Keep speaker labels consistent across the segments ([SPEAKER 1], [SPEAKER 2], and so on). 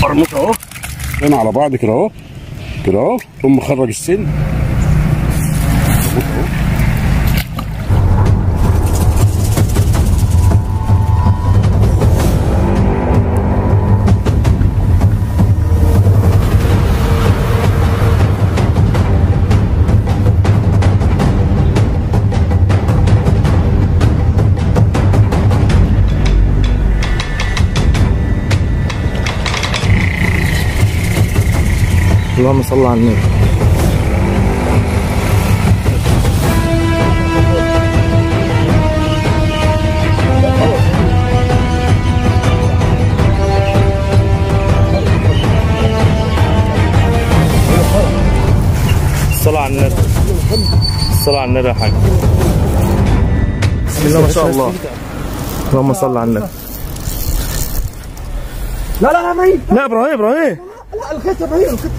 [SPEAKER 1] مرموط اهو، هنا على بعض كده اهو، كده اهو، تقوم مخرج السن.
[SPEAKER 2] اللهم صل على النبي. الصلاة على النبي. الصلاة على النبي يا حاج. بسم الله ما شاء الله. اللهم صل على النبي.
[SPEAKER 3] لا لا لا بعيد.
[SPEAKER 2] لا ابراهيم ابراهيم.
[SPEAKER 3] لا الخيط بعيد الخيط.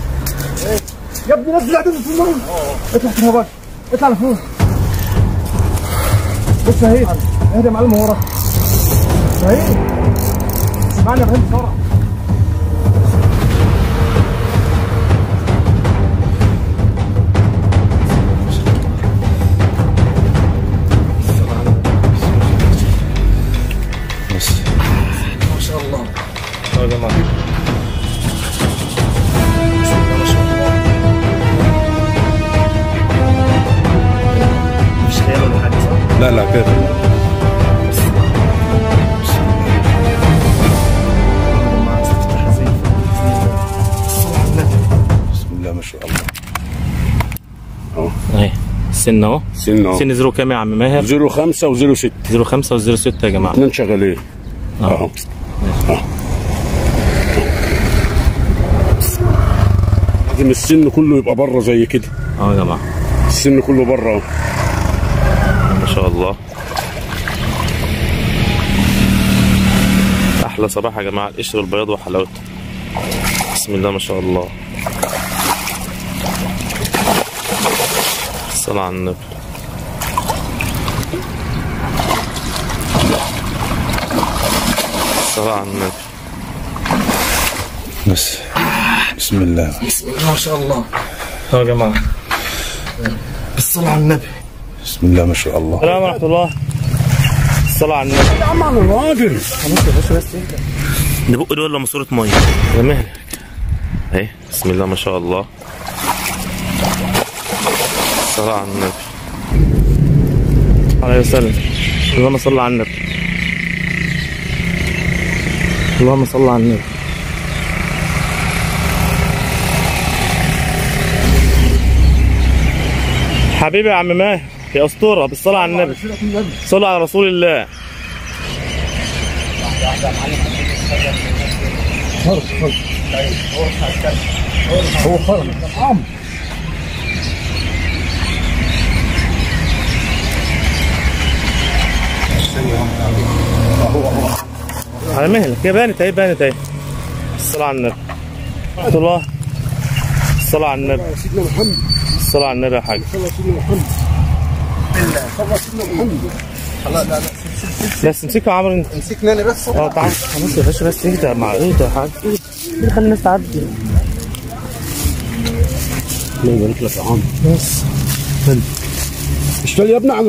[SPEAKER 3] يا ابني نزل عدد في الماء. اطلع في الهواء. اطلع لفوق. بص اهي. اهدى يا معلم ورا. اهي. اسمعني يا ابراهيم بسرعة. ما شاء الله.
[SPEAKER 2] يا جماعة.
[SPEAKER 1] لا لا كده. بسم الله ما شاء الله. اهو
[SPEAKER 2] اهي السن اهو.
[SPEAKER 1] سن اهو.
[SPEAKER 2] سن زيرو كام يا عم ماهر؟
[SPEAKER 1] 05 و06.
[SPEAKER 2] 05 و06 يا جماعة.
[SPEAKER 1] اتنين شغالين. اهو. لازم السن كله يبقى بره زي كده.
[SPEAKER 2] يا جماعة.
[SPEAKER 1] السن كله بره اهو.
[SPEAKER 2] ما شاء الله. احلى صراحه يا جماعه، القشر البياض وحلاوته. بسم الله ما شاء الله. الصلاة على النبي. الصلاة على النبي.
[SPEAKER 1] بس بسم الله.
[SPEAKER 3] بسم الله ما شاء الله.
[SPEAKER 2] يا جماعه
[SPEAKER 3] بالصلاة على النبي.
[SPEAKER 1] بسم الله ما شاء الله.
[SPEAKER 2] السلام ورحمه الله. الصلاة على النبي.
[SPEAKER 1] يا عم على الراجل.
[SPEAKER 2] نبق دول ولا ماسوره ميه؟ يا مهلك. اهي بسم الله ما شاء الله. الصلاة على النبي عليه وسلم. اللهم صل على النبي. اللهم صل على النبي. حبيبي يا عم ماهر يا اسطوره، بالصلاه على النبي. صلوا على رسول الله.
[SPEAKER 3] هو خرج عم.
[SPEAKER 2] على مهلك. هي بانت اهي، بانت اهي. الصلاه على النبي. ورحمه الله. الصلاه على النبي.
[SPEAKER 1] سيدنا محمد.
[SPEAKER 2] الصلاه على النبي يا حاج.
[SPEAKER 1] صلى سيدنا محمد. صلى سيدنا محمد.
[SPEAKER 3] لا لا
[SPEAKER 2] بس امسكها يا عمرو انت.
[SPEAKER 3] امسكني انا بس.
[SPEAKER 2] تعال خلاص يا باشا، بس اهدى مع اهدى يا حاج. اهدى خلي الناس تعدي.
[SPEAKER 1] الله يبارك لك يا عم.
[SPEAKER 2] بس
[SPEAKER 1] اشتغل يا ابني على